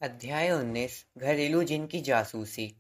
अध्याय 19 घरेलू जिन की जासूसी।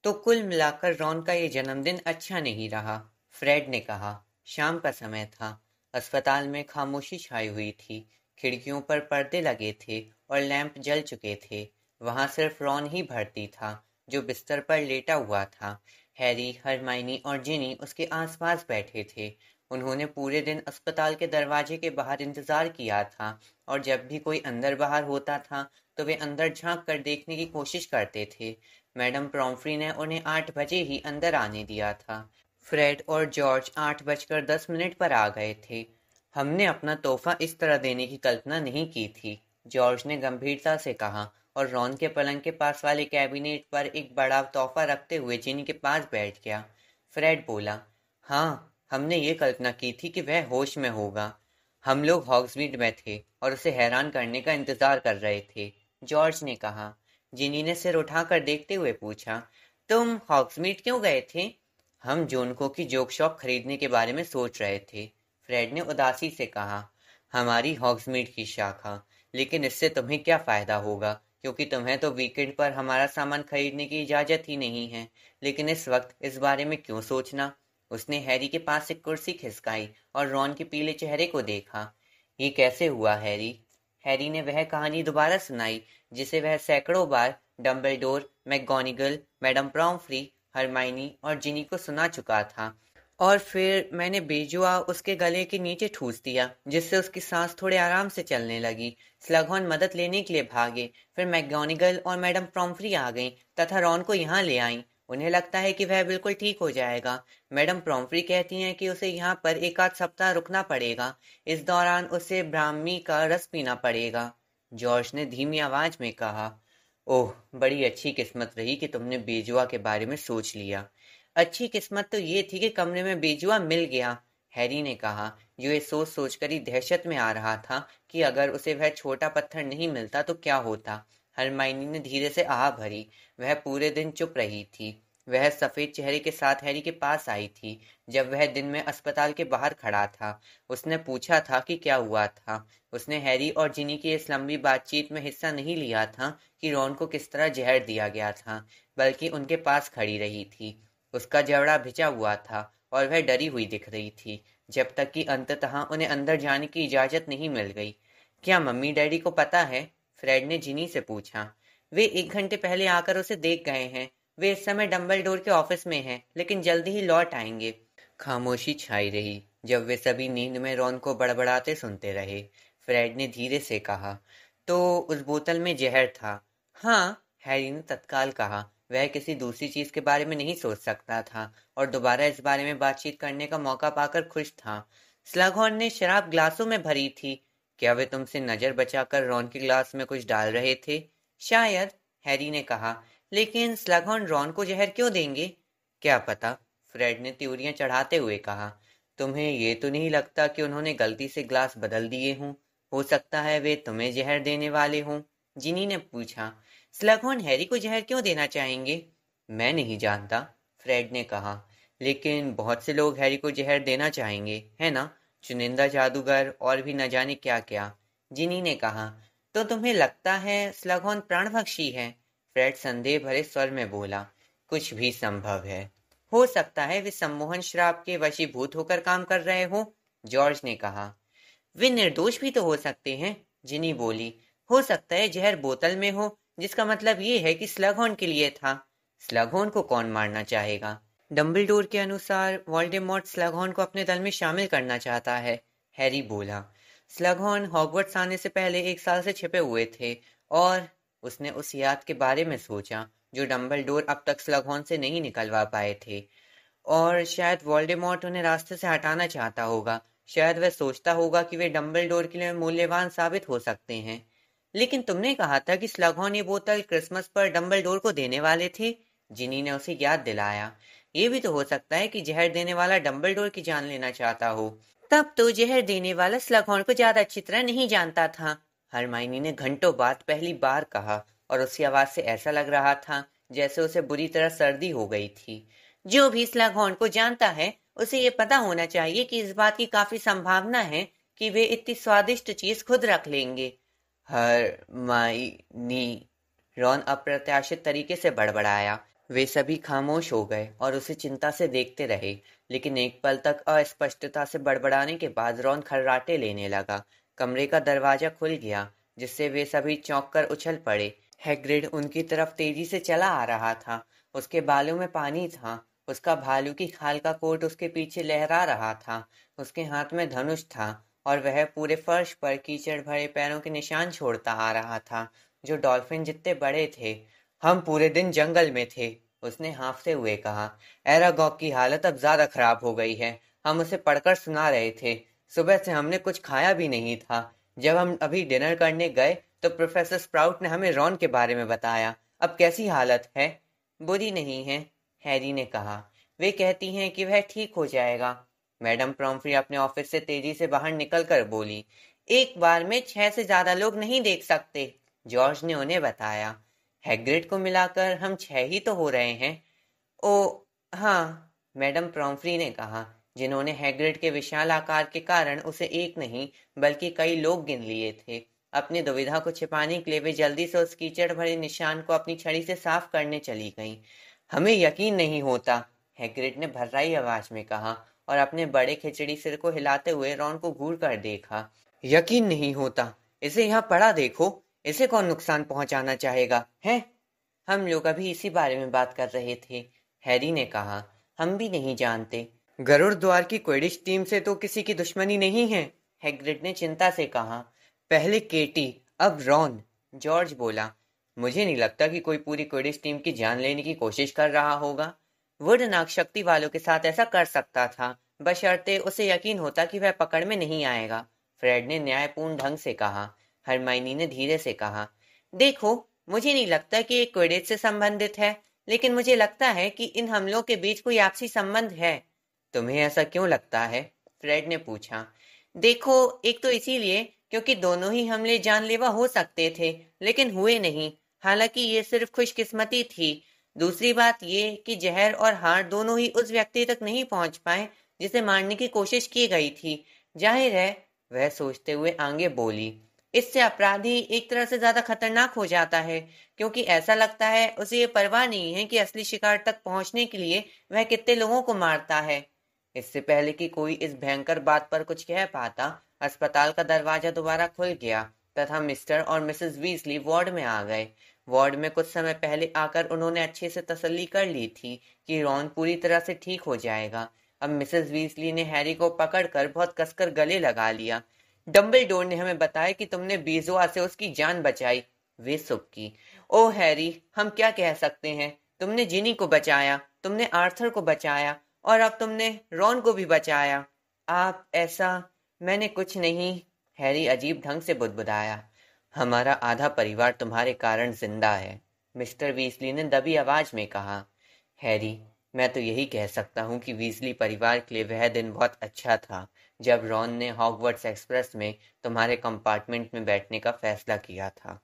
तो कुल मिलाकर रॉन का ये जन्मदिन अच्छा नहीं रहा, फ्रेड ने कहा। शाम का समय था। अस्पताल में खामोशी छाई हुई थी। खिड़कियों पर पर्दे लगे थे और लैंप जल चुके थे। वहां सिर्फ रॉन ही भर्ती था, जो बिस्तर पर लेटा हुआ था। हैरी, हरमाइनी और जिनी उसके आसपास बैठे थे। उन्होंने पूरे दिन अस्पताल के दरवाजे के बाहर इंतजार किया था, और जब भी कोई अंदर बाहर होता था तो वे अंदर झांक कर देखने की कोशिश करते थे। मैडम प्रॉम्फ्री ने उन्हें 8 बजे ही अंदर आने दिया था। फ्रेड और जॉर्ज 8 बजकर 10 मिनट पर आ गए थे। हमने अपना तोहफा इस तरह देने की कल्पना नहीं की थी, जॉर्ज ने गंभीरता से कहा, और रॉन के पलंग के पास वाले कैबिनेट पर एक बड़ा तोहफा रखते हुए जिनी के पास बैठ गया। फ्रेड बोला, हाँ, हमने ये कल्पना की थी कि वह होश में होगा। हम लोग हॉग्समीड में थे और उसे हैरान करने का इंतजार कर रहे थे, जॉर्ज ने कहा। जिनी ने सिर उठाकर देखते हुए पूछा, तुम हॉग्समीड क्यों गए थे? हम जोनको की जोक शॉप खरीदने के बारे में सोच रहे थे, फ्रेड ने उदासी से कहा। हमारी हॉग्समीड की शाखा। लेकिन इससे तुम्हें क्या फायदा होगा, क्योंकि तुम्हें तो वीकेंड पर हमारा सामान खरीदने की इजाजत ही नहीं है। लेकिन इस वक्त इस बारे में क्यों सोचना? उसने हैरी के पास से कुर्सी खिसकाई और रॉन के पीले चेहरे को देखा। ये कैसे हुआ, हैरी? हैरी ने वह कहानी दोबारा सुनाई जिसे वह सैकड़ों बार डम्बलडोर, मैकगोनागल, मैडम प्रॉम्फ्री, हरमाइनी और जिनी को सुना चुका था। और फिर मैंने बेजुआ उसके गले के नीचे ठूस दिया, जिससे उसकी सांस थोड़े आराम से चलने लगी। स्लगहॉर्न मदद लेने के लिए भागे। फिर मैकगोनागल और मैडम प्रॉम्फ्री आ गईं तथा रॉन को यहाँ ले आईं। उन्हें लगता है कि वह बिल्कुल ठीक हो जाएगा। मैडम प्रॉम्फ्री कहती हैं कि उसे यहाँ पर एक आध सप्ताह रुकना पड़ेगा। इस दौरान उसे ब्राह्मी का रस पीना पड़ेगा, जॉर्ज ने धीमी आवाज में कहा। ओह, बड़ी अच्छी किस्मत रही कि तुमने बेजुआ के बारे में सोच लिया। अच्छी किस्मत तो ये थी कि कमरे में बेजुआ मिल गया, हैरी ने कहा, जो ये सोच सोचकर ही दहशत में आ रहा था कि अगर उसे वह छोटा पत्थर नहीं मिलता तो क्या होता। हरमाइनी ने धीरे से आह भरी। वह पूरे दिन चुप रही थी। वह सफेद चेहरे के साथ हैरी के पास आई थी जब वह दिन में अस्पताल के बाहर खड़ा था। उसने पूछा था कि क्या हुआ था। उसने हैरी और जिनी की इस लंबी बातचीत में हिस्सा नहीं लिया था कि रॉन को किस तरह जहर दिया गया था, बल्कि उनके पास खड़ी रही थी। उसका जबड़ा भिजा हुआ था और वह डरी हुई दिख रही थी, जब तक कि अंततः उन्हें अंदर जाने की इजाजत नहीं मिल गई। क्या मम्मी डैडी को पता है? फ्रेड ने जिनी से पूछा। वे 1 घंटे पहले आकर उसे देख गए हैं। वे इस समय डंबलडोर के ऑफिस में हैं, लेकिन जल्दी ही लौट आएंगे। खामोशी छाई रही जब वे सभी नींद में रॉन को बड़बड़ाते सुनते रहे। फ्रेड ने धीरे से कहा, तो उस बोतल में जहर था? हाँ, हैरी ने तत्काल कहा। वह किसी दूसरी चीज के बारे में नहीं सोच सकता था और दोबारा इस बारे में बातचीत करने का मौका पाकर खुश था। स्लगहॉर्न ने शराब ग्लासों में भरी थी। क्या वे तुमसे नजर बचाकर रॉन के ग्लास में कुछ डाल रहे थे? शायद, हैरी ने कहा। लेकिन स्लगहॉर्न रॉन को जहर क्यों देंगे? क्या पता, फ्रेड ने त्योरियां चढ़ाते हुए कहा। तुम्हें ये तो नहीं लगता कि उन्होंने गलती से ग्लास बदल दिए हों? हो सकता है वे तुम्हें जहर देने वाले हों, जिनी ने पूछा। स्लगहॉर्न हैरी को जहर क्यों देना चाहेंगे? मैं नहीं जानता, फ्रेड ने कहा। लेकिन बहुत से लोग हैरी को जहर देना चाहेंगे, है ना? चुनिंदा जादूगर और भी न जाने क्या क्या, जिनी ने कहा। तो तुम्हें लगता है स्लगहॉर्न प्राणभक्षी है? फ्रेड संदेह भरे स्वर में बोला। कुछ भी संभव है। हो सकता है वे सम्मोहन श्राप के वशीभूत होकर काम कर रहे हो, जॉर्ज ने कहा। वे निर्दोष भी तो हो सकते हैं, जिनी बोली। हो सकता है जहर बोतल में हो, जिसका मतलब ये है कि स्लगहॉर्न के लिए था। स्लगहॉर्न को कौन मारना चाहेगा? डंबलडोर के अनुसार वोल्डेमॉर्ट स्लगहॉर्न को अपने दल में शामिल करना चाहता है, हैरी बोला। स्लगहॉर्न हॉगवर्ट्स आने से पहले 1 साल से छिपे हुए थे, और उसने उस याद के बारे में सोचा जो डंबलडोर अब तक स्लगहॉर्न से नहीं निकलवा पाए थे। और शायद वोल्डेमॉर्ट उन्हें रास्ते से हटाना चाहता होगा। शायद वह सोचता होगा कि वे डंबलडोर के लिए मूल्यवान साबित हो सकते हैं। लेकिन तुमने कहा था कि स्लगहॉर्न ये बोतल क्रिसमस पर डंबलडोर को देने वाले थे, जिनी ने उसे याद दिलाया। ये भी तो हो सकता है कि जहर देने वाला डंबलडोर की जान लेना चाहता हो। तब तो जहर देने वाला स्लगहॉर्न को ज्यादा अच्छी तरह नहीं जानता था, हरमाइनी ने घंटों बाद पहली बार कहा, और उसकी आवाज से ऐसा लग रहा था जैसे उसे बुरी तरह सर्दी हो गई थी। जो भी स्लगहॉर्न को जानता है, उसे ये पता होना चाहिए कि इस बात की काफी संभावना है कि वे इतनी स्वादिष्ट चीज खुद रख लेंगे। हरमाइनी, रॉन अप्रत्याशित तरीके से बड़बड़ाया। वे सभी खामोश हो गए और उसे चिंता से देखते रहे, लेकिन एक पल तक अस्पष्टता से बड़बड़ाने के बाद रॉन खर्राटे लेने लगा। कमरे का दरवाजा खुल गया, जिससे वे सभी चौंक कर उछल पड़े। हैग्रिड उनकी तरफ तेजी से चला आ रहा था। उसके बालों में पानी था। उसका भालू की खाल का कोट उसके पीछे लहरा रहा था। उसके हाथ में धनुष था और वह पूरे फर्श पर कीचड़ भरे पैरों के निशान छोड़ता आ रहा था, जो डॉल्फिन जितने बड़े थे। हम पूरे दिन जंगल में थे, उसने हाँफते हुए कहा। एरागॉग की हालत अब ज्यादा खराब हो गई है। हम उसे पढ़कर सुना रहे थे। सुबह से हमने कुछ खाया भी नहीं था। जब हम अभी डिनर करने गए तो प्रोफेसर स्प्राउट ने हमें रॉन के बारे में बताया। अब कैसी हालत है? बुरी नहीं है, हैरी ने कहा। वे कहती हैं कि वह ठीक हो जाएगा। मैडम प्रॉम्फ्री अपने ऑफिस से तेजी से बाहर निकलकर बोली। एक बार में 6 से ज्यादा लोग नहीं देख सकते, जॉर्ज ने उन्हें बताया। हैग्रिड को मिलाकर हम 6 ही तो हो रहे हैं। ओ हाँ, मैडम प्रॉम्फ्री ने कहा, जिन्होंने हैग्रिड के विशाल आकार के कारण उसे एक नहीं बल्कि कई लोग गिन लिए थे। अपनी दुविधा को छिपाने के लिए वे जल्दी से उस कीचड़ भरे निशान को अपनी छड़ी से साफ करने चली गईं। हमें यकीन नहीं होता, हैग्रिड ने भर्राई आवाज में कहा और अपने बड़े खिचड़ी सिर को हिलाते हुए रॉन को घूर कर देखा। यकीन नहीं होता। इसे यहाँ पड़ा देखो। इसे कौन नुकसान पहुंचाना चाहेगा, है? हम लोग अभी इसी बारे में बात कर रहे थे, हैरी ने कहा। हम भी नहीं जानते। गरुड़ द्वार की क्विडिच टीम से तो किसी की दुश्मनी नहीं है, हैग्रिड ने चिंता से कहा। पहले केटी, अब रॉन, जॉर्ज बोला। मुझे नहीं लगता कि कोई पूरी क्विडिच टीम की जान लेने की कोशिश कर रहा होगा। वुडनॉक शक्ति वालों के साथ ऐसा कर सकता था, बशर्ते उसे यकीन होता कि वह पकड़ में नहीं आएगा, फ्रेड ने न्यायपूर्ण ढंग से कहा। हरमाइनी ने धीरे से कहा, देखो, मुझे नहीं लगता कि ये क्विडिच से संबंधित है, लेकिन मुझे लगता है कि इन हमलों के बीच कोई आपसी संबंध है। तुम्हें ऐसा क्यों लगता है? फ्रेड ने पूछा। देखो, एक तो इसीलिए क्योंकि दोनों ही हमले जानलेवा हो सकते थे, लेकिन हुए नहीं। हालांकि ये सिर्फ खुशकिस्मती थी। दूसरी बात ये कि जहर और हार दोनों ही उस व्यक्ति तक नहीं पहुंच पाए जिसे मारने की कोशिश की गई थी। जाहिर है, वह सोचते हुए आगे बोली, इससे अपराधी एक तरह से ज्यादा खतरनाक हो जाता है, क्योंकि ऐसा लगता है उसे ये परवाह नहीं है कि असली शिकार तक पहुंचने के लिए वह कितने लोगों को मारता है। इससे पहले कि कोई इस भयंकर बात पर कुछ कह पाता, अस्पताल का दरवाजा दोबारा खुल गया तथा मिस्टर और मिसेस वीजली वार्ड में आ गए। वार्ड में कुछ समय पहले आकर उन्होंने अच्छे से तसल्ली कर ली थी कि रॉन पूरी तरह से ठीक हो जाएगा। अब मिसेस वीजली ने हैरी को पकड़कर बहुत कसकर गले लगा लिया। डंबलडोर ने हमें बताया कि तुमने बीजोआ से उसकी जान बचाई, वे सुबकी। ओ हैरी, हम क्या कह सकते हैं? तुमने जिनी को बचाया, तुमने आर्थर को बचाया और अब तुमने रॉन को भी बचाया। आप ऐसा... मैंने कुछ नहीं, हैरी अजीब ढंग से बुदबुदाया। हमारा आधा परिवार तुम्हारे कारण जिंदा है, मिस्टर वीजली ने दबी आवाज में कहा। हैरी, मैं तो यही कह सकता हूँ कि वीजली परिवार के लिए वह दिन बहुत अच्छा था जब रॉन ने हॉगवर्ट्स एक्सप्रेस में तुम्हारे कंपार्टमेंट में बैठने का फैसला किया था।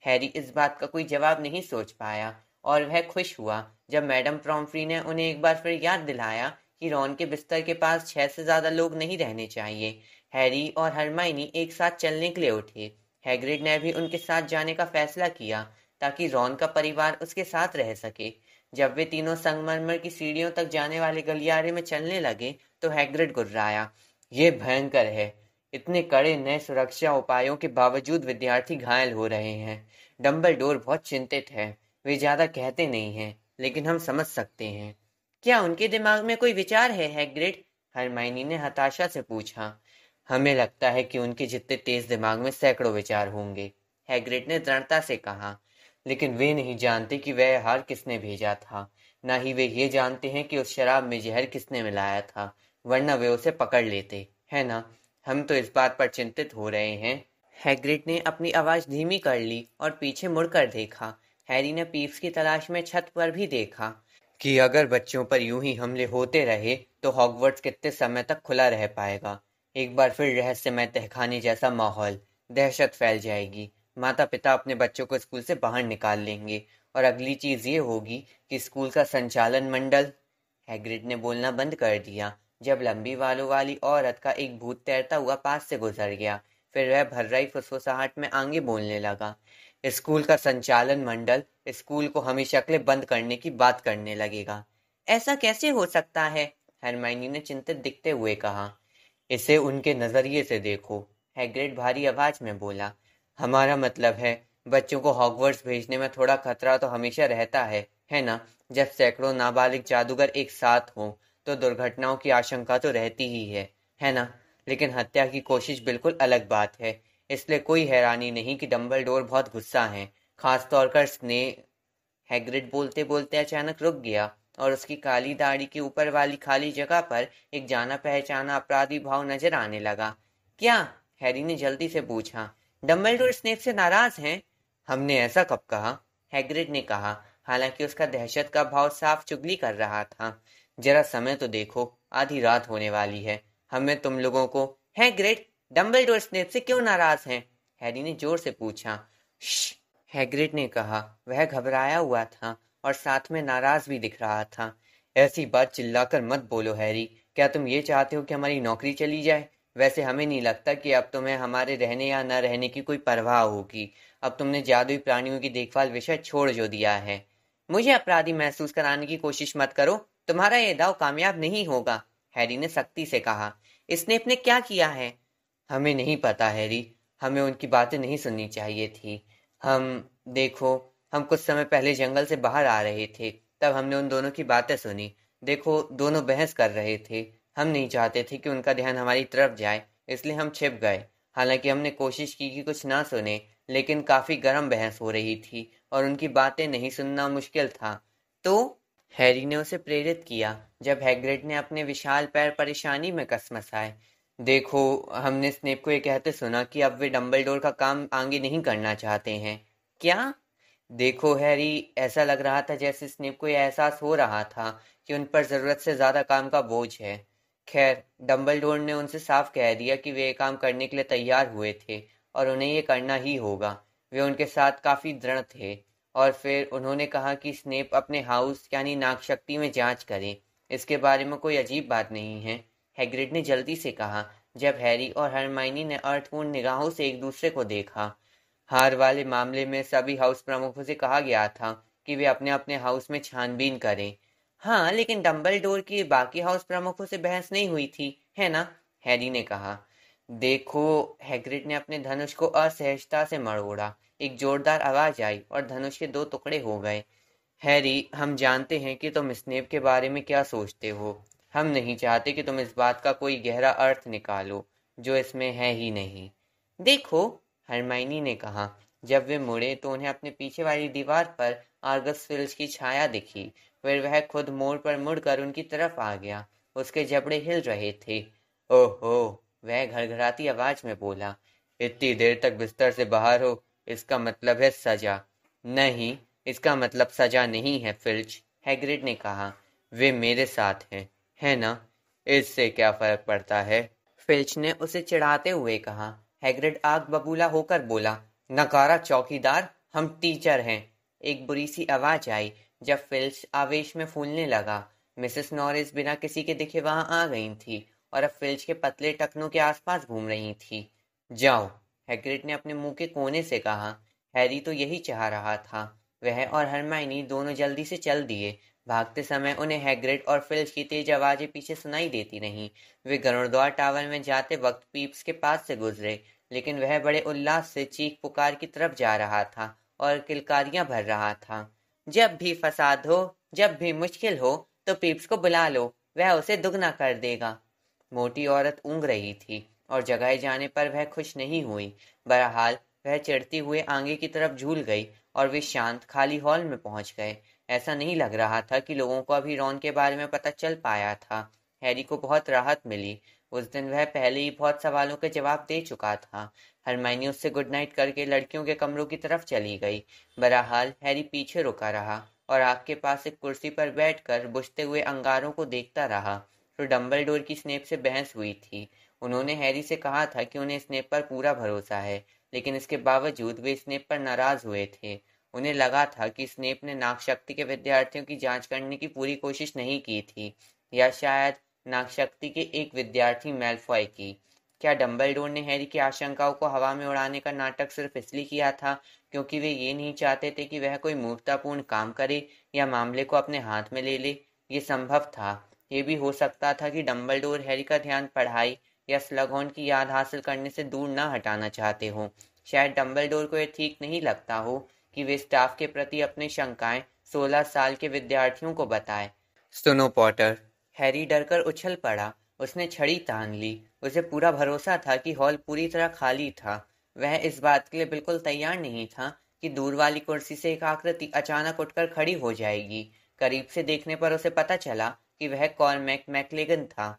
हैरी इस बात का कोई जवाब नहीं सोच पाया और वह खुश हुआ जब मैडम प्रॉम्फ्री ने उन्हें एक बार फिर याद दिलाया कि रॉन के बिस्तर के पास 6 से ज्यादा लोग नहीं रहने चाहिए। हैरी और हरमाइनी एक साथ चलने के लिए उठे। हैग्रिड ने भी उनके साथ जाने का फैसला किया ताकि रॉन का परिवार उसके साथ रह सके। जब वे तीनों संगमरमर की सीढ़ियों तक जाने वाले गलियारे में चलने लगे तो हैग्रिड गुर्राया, ये भयंकर है। इतने कड़े नए सुरक्षा उपायों के बावजूद विद्यार्थी घायल हो रहे हैं। डंबलडोर बहुत चिंतित है। वे ज्यादा कहते नहीं हैं, लेकिन हम समझ सकते हैं। क्या उनके दिमाग में कोई विचार है, हैग्रिड? हरमाइनी ने हताशा से पूछा। हमें लगता है कि उनके जितने तेज दिमाग में सैकड़ों विचार होंगे, हैग्रिड ने दृढ़ता से कहा। लेकिन वे नहीं जानते कि वह हार किसने भेजा था। ना ही वे ये जानते हैं कि उस शराब में जहर किसने मिलाया था, वरना वे उसे पकड़ लेते, है ना? हम तो इस बात पर चिंतित हो रहे हैं। हैग्रिड ने अपनी आवाज धीमी कर ली और पीछे मुड़कर देखा। हैरी ने पीप्स की तलाश में छत पर भी देखा कि अगर बच्चों पर यूं ही हमले होते रहे तो हॉगवर्ट्स कितने समय तक खुला रह पाएगा। एक बार फिर रहस्यमय तहखाने जैसा माहौल, दहशत फैल जाएगी। माता पिता अपने बच्चों को स्कूल से बाहर निकाल लेंगे और अगली चीज ये होगी कि स्कूल का संचालन मंडल... हैग्रिड ने बोलना बंद कर दिया जब लंबी बालों वाली औरत का एक भूत तैरता हुआ पास से गुजर गया। फिर वह भर्राई फुसफुसाहट में आगे बोलने लगा। स्कूल का संचालन मंडल स्कूल को हमेशा के लिए बंद करने की बात करने लगेगा। ऐसा कैसे हो सकता है? हरमाइनी ने चिंतित दिखते हुए कहा। इसे उनके नजरिए से देखो, हैग्रिड भारी आवाज में बोला। हमारा मतलब है, बच्चों को हॉगवर्ट्स भेजने में थोड़ा खतरा तो हमेशा रहता है ना? जब सैकड़ों नाबालिग जादूगर एक साथ हों, तो दुर्घटनाओं की आशंका तो रहती ही है ना? लेकिन हत्या की कोशिश बिल्कुल अलग बात है। इसलिए कोई हैरानी नहीं कि डंबलडोर बहुत गुस्सा हैं, खास तौर पर हैग्रिड बोलते बोलते अचानक रुक गया और उसकी काली दाढ़ी के ऊपर वाली खाली जगह पर एक जाना पहचाना अपराधी भाव नजर आने लगा। क्या? हैरी ने जल्दी से पूछा। डंबलडोर स्नेप से नाराज हैं? हमने ऐसा कब कहा? हैग्रिड ने कहा, हालांकि उसका दहशत का भाव साफ चुगली कर रहा था। जरा समय तो देखो, आधी रात होने वाली है। हमें तुम लोगों को। हैग्रिड, डंबलडोर स्नेप से क्यों नाराज हैं? हैरी ने जोर से पूछा। श्श, हैग्रिड ने कहा। वह घबराया हुआ था और साथ में नाराज भी दिख रहा था। ऐसी बात चिल्लाकर मत बोलो हैरी। क्या तुम ये चाहते हो कि हमारी नौकरी चली जाए? वैसे हमें नहीं लगता कि अब तुम्हें हमारे रहने या न रहने की कोई परवाह होगी। अब तुमने जादुई प्राणियों की देखभाल विषय छोड़ जो दिया है। मुझे अपराधी महसूस कराने की कोशिश मत करो। तुम्हारा ये दाव कामयाब नहीं होगा, हैरी ने सख्ती से कहा। स्नेप ने क्या किया है? हमें नहीं पता हैरी। हमें उनकी बातें नहीं सुननी चाहिए थी। हम देखो, हम कुछ समय पहले जंगल से बाहर आ रहे थे, तब हमने उन दोनों की बातें सुनी। देखो, दोनों बहस कर रहे थे। हम नहीं चाहते थे कि उनका ध्यान हमारी तरफ जाए, इसलिए हम छिप गए। हालांकि हमने कोशिश की कि कुछ ना सुने, लेकिन काफी गर्म बहस हो रही थी और उनकी बातें नहीं सुनना मुश्किल था। तो हैरी ने उसे प्रेरित किया, जब हैग्रिड ने अपने विशाल पैर परेशानी में कसमसाए। देखो, हमने स्नेप को ये कहते सुना कि अब वे डंबलडोर का काम आगे नहीं करना चाहते हैं। क्या? देखो हैरी, ऐसा लग रहा था जैसे स्नेप को यह एहसास हो रहा था कि उन पर जरूरत से ज्यादा काम का बोझ है। खैर, डंबलडोर ने उनसे साफ कह दिया कि वे ये काम करने के लिए तैयार हुए थे और उन्हें ये करना ही होगा। वे उनके साथ काफी दृढ़ थे। और फिर उन्होंने कहा कि स्नेप अपने हाउस यानी नागशक्ति में जांच करें। इसके बारे में कोई अजीब बात नहीं है, हैग्रिड ने जल्दी से कहा, जब हैरी और हरमाइनी ने अर्थपूर्ण निगाहों से एक दूसरे को देखा। हार वाले मामले में सभी हाउस प्रमुखों से कहा गया था कि वे अपने अपने हाउस में छानबीन करें। हाँ, लेकिन डंबलडोर की बाकी हाउस प्रमुखों से बहस नहीं हुई थी, है ना? हैरी ने कहा। देखो, हैग्रिड ने अपने धनुष को असहजता से मरोड़ा। एक जोरदार आवाज आई और धनुष के दो टुकड़े हो गए। हैरी, हम जानते हैं कि तुम स्नेप के बारे में क्या सोचते हो। हम नहीं चाहते कि तुम इस बात का कोई गहरा अर्थ निकालो, जो इसमें है ही नहीं। देखो, हरमाइनी ने कहा। जब वे मुड़े तो उन्हें अपने पीछे वाली दीवार पर आर्गस फिल्च की छाया दिखी। फिर वह खुद मोड़ पर मुड़कर उनकी तरफ आ गया। उसके जबड़े हिल रहे थे। ओहो, वह घड़घड़ाती आवाज में बोला। इतनी देर तक बिस्तर से बाहर हो, इसका मतलब है सजा। नहीं, इसका मतलब सजा नहीं है फिल्च, हैग्रिड ने कहा। वे मेरे साथ हैं, है ना? इससे क्या फर्क पड़ता है? फिल्च ने उसे चिढ़ाते हुए कहा। हैग्रिड आग बबूला होकर बोला, नकारा चौकीदार, हम टीचर हैं। एक बुरी सी आवाज आई जब फिल्च आवेश में फूलने लगा। मिसेस नॉरिस बिना किसी के दिखे वहां आ गई थी और अब फिल्च के पतले टखनों के आसपास घूम रही थी। जाओ, हैग्रिड ने अपने मुंह के कोने से कहा। हैरी तो यही चाह रहा था। वह और हरमाइनी दोनों जल्दी से चल दिए। भागते समय उन्हें हैग्रिड और फिल्च की तेज आवाजें पीछे सुनाई देती रहीं। वे गरुड़द्वार टावर में जाते वक्त पीप्स के पास से गुजरे, लेकिन वह बड़े उल्लास से चीख पुकार की तरफ जा रहा था और किलकारियां भर रहा था। जब भी फसाद हो, जब भी मुश्किल हो, तो पीप्स को बुला लो, वह उसे दुगना कर देगा। मोटी औरत ऊँग रही थी और जगाए जाने पर वह खुश नहीं हुई। बहरहाल, वह चिढ़ती हुए आगे की तरफ झूल गई और वे शांत खाली हॉल में पहुंच गए। ऐसा नहीं लग रहा था कि लोगों को अभी रॉन के बारे में पता चल पाया था। हैरी को बहुत राहत मिली। उस दिन वह पहले ही बहुत सवालों के जवाब दे चुका था। हरमाइनी उससे गुड नाइट करके लड़कियों के कमरों की तरफ चली गई। बहरहाल, हैरी पीछे रुका रहा और आग के पास एक कुर्सी पर बैठकर बुझते हुए अंगारों को देखता रहा। तो डंबलडोर की स्नेप से बहस हुई थी। उन्होंने हैरी से कहा था कि उन्हें स्नेप पर पूरा भरोसा है, लेकिन इसके बावजूद वे स्नेप पर नाराज हुए थे। उन्हें लगा था कि स्नेप ने नागशक्ति के विद्यार्थियों की जांच करने की पूरी कोशिश नहीं की थी, या शायद नागशक्ति के एक विद्यार्थी मैलफॉय की। क्या डंबलडोर ने हैरी की आशंकाओं को हवा में उड़ाने का नाटक सिर्फ इसलिए किया था क्योंकि वे ये नहीं चाहते थे कि वह कोई मूर्खतापूर्ण काम करे या मामले को अपने हाथ में ले ले? ये संभव था। ये भी हो सकता था कि डंबलडोर हैरी का ध्यान पढ़ाई या स्लगहॉर्न की याद हासिल करने से दूर न हटाना चाहते हो। शायद डंबलडोर को यह ठीक नहीं लगता हो कि वे स्टाफ के प्रति अपनी शंकाएं 16 साल के विद्यार्थियों को बताए। सुनो पॉटर। हैरी डरकर उछल पड़ा। उसने छड़ी तान ली। उसे पूरा भरोसा था कि हॉल पूरी तरह खाली था। वह इस बात के लिए बिल्कुल तैयार नहीं था कि दूर वाली कुर्सी से एक आकृति अचानक उठकर खड़ी हो जाएगी। करीब से देखने पर उसे पता चला कि वह कॉर्मैक मैकलेगन था।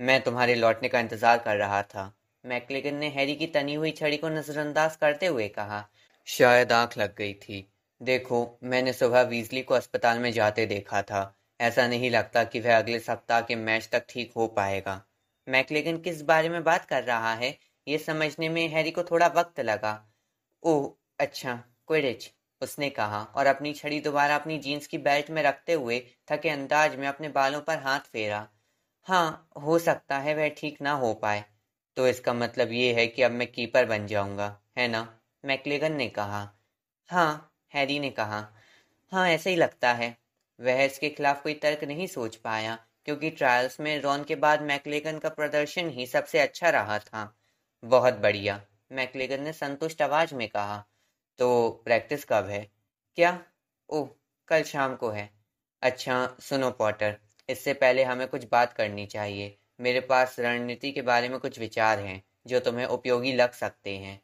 मैं तुम्हारे लौटने का इंतजार कर रहा था, मैकलेगन ने हैरी की तनी हुई छड़ी को नजरअंदाज करते हुए कहा। शायद आंख लग गई थी। देखो, मैंने सुबह वीजली को अस्पताल में जाते देखा था। ऐसा नहीं लगता कि वह अगले सप्ताह के मैच तक ठीक हो पाएगा। मैकलेगन किस बारे में बात कर रहा है, ये समझने में हैरी को थोड़ा वक्त लगा। ओह, अच्छा, क्विडिच, उसने कहा और अपनी छड़ी दोबारा अपनी जीन्स की बेल्ट में रखते हुए थके अंदाज में अपने बालों पर हाथ फेरा। हाँ, हो सकता है वह ठीक ना हो पाए। तो इसका मतलब ये है कि अब मैं कीपर बन जाऊंगा, है ना? मैकलेगन ने कहा। हाँ, हैरी ने कहा। हाँ, ऐसा ही लगता है। वह इसके खिलाफ कोई तर्क नहीं सोच पाया क्योंकि ट्रायल्स में रॉन के बाद मैकलेगन का प्रदर्शन ही सबसे अच्छा रहा था। बहुत बढ़िया, मैकलेगन ने संतुष्ट आवाज में कहा। तो प्रैक्टिस कब है? क्या? ओह, कल शाम को है। अच्छा, सुनो पॉटर, इससे पहले हमें कुछ बात करनी चाहिए। मेरे पास रणनीति के बारे में कुछ विचार हैं जो तुम्हें उपयोगी लग सकते हैं।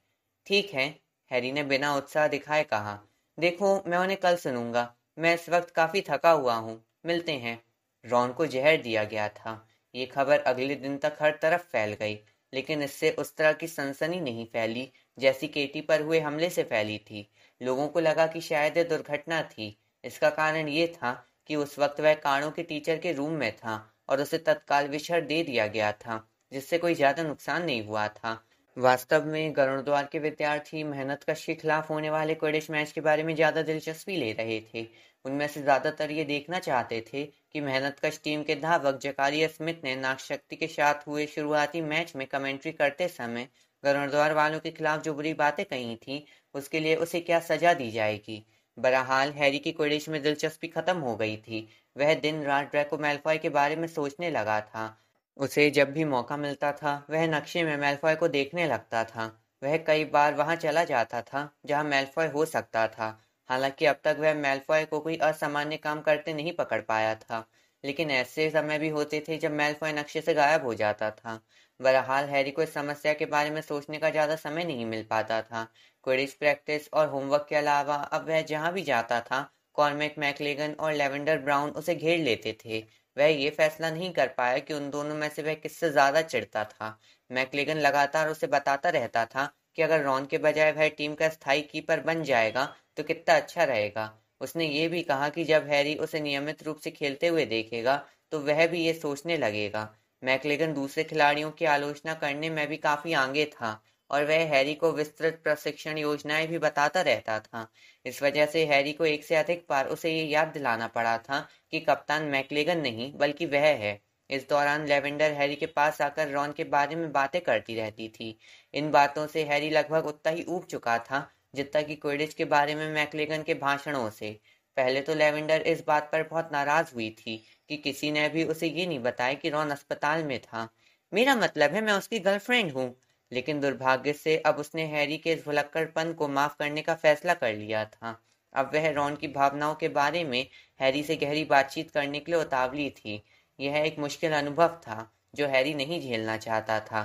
ठीक है, हैरी ने बिना उत्साह दिखाए कहा। देखो, मैं उन्हें कल सुनूंगा। मैं इस वक्त काफी थका हुआ हूँ। मिलते हैं। रॉन को जहर दिया गया था। ये खबर अगले दिन तक हर तरफ फैल गई, लेकिन इससे उस तरह की सनसनी नहीं फैली जैसी केटी पर हुए हमले से फैली थी। लोगों को लगा कि शायद यह दुर्घटना थी। इसका कारण ये था कि उस वक्त वह काणों के टीचर के रूम में था और उसे तत्काल विछड़ दे दिया गया था, जिससे कोई ज्यादा नुकसान नहीं हुआ था। वास्तव में गरुड़द्वार के विद्यार्थी मेहनतकश के खिलाफ होने वाले क्विडिच मैच के बारे में ज्यादा दिलचस्पी ले रहे थे। उनमें से ज्यादातर ये देखना चाहते थे कि मेहनतकश टीम के धावक जकारिया स्मिथ ने नागशक्ति के साथ हुए शुरुआती मैच में कमेंट्री करते समय गरुड़द्वार वालों के खिलाफ जो बुरी बातें कही थी, उसके लिए उसे क्या सजा दी जाएगी। बहरहाल हैरी की क्विडिच में दिलचस्पी खत्म हो गई थी। वह दिन रात ड्रैको मैलफॉय के बारे में सोचने लगा था। उसे जब भी मौका मिलता था वह नक्शे में मैलफॉय को देखने लगता था। वह कई बार वहां चला जाता था जहां मैलफॉय हो सकता था। हालांकि अब तक वह मैलफॉय को कोई असामान्य काम करते नहीं पकड़ पाया था, लेकिन ऐसे समय भी होते थे जब मैलफॉय नक्शे से गायब हो जाता था। बहरहाल हैरी को इस समस्या के बारे में सोचने का ज्यादा समय नहीं मिल पाता था। क्विडिच प्रैक्टिस और होमवर्क के अलावा अब वह जहां भी जाता था, कॉर्मेक मैकलेगन और लेवेंडर ब्राउन उसे घेर लेते थे। वह ये फैसला नहीं कर पाया कि उन दोनों में से वह किससे ज्यादा चिढ़ता था। मैकलेगन लगातार उसे बताता रहता था कि अगर रॉन के बजाय वह टीम का स्थायी कीपर बन जाएगा तो कितना अच्छा रहेगा। उसने ये भी कहा कि जब हैरी उसे नियमित रूप से खेलते हुए देखेगा तो वह भी ये सोचने लगेगा। मैकलेगन दूसरे खिलाड़ियों की आलोचना करने में भी काफी आगे था और वह हैरी को विस्तृत प्रशिक्षण योजनाएं भी बताता रहता था। इस वजह से हैरी को एक से अधिक बार उसे ये याद दिलाना पड़ा था कि कप्तान मैकलेगन नहीं बल्कि वह है। इस दौरान लेवेंडर हैरी के पास आकर रॉन के बारे में बातें करती रहती थी। इन बातों से हैरी लगभग उतना ही ऊब चुका था जितना कि क्विडिच के बारे में मैकलेगन के भाषणों से। पहले तो लेवेंडर इस बात पर बहुत नाराज हुई थी कि किसी ने भी उसे ये नहीं बताया कि रॉन अस्पताल में था। मेरा मतलब है मैं उसकी गर्लफ्रेंड हूँ। लेकिन दुर्भाग्य से अब उसने हैरी के इस भुलक्कड़पन को माफ करने का फैसला कर लिया था। अब वह रॉन की भावनाओं के बारे में हैरी से गहरी बातचीत करने के लिए उतावली थी। यह एक मुश्किल अनुभव था जो हैरी नहीं झेलना चाहता था।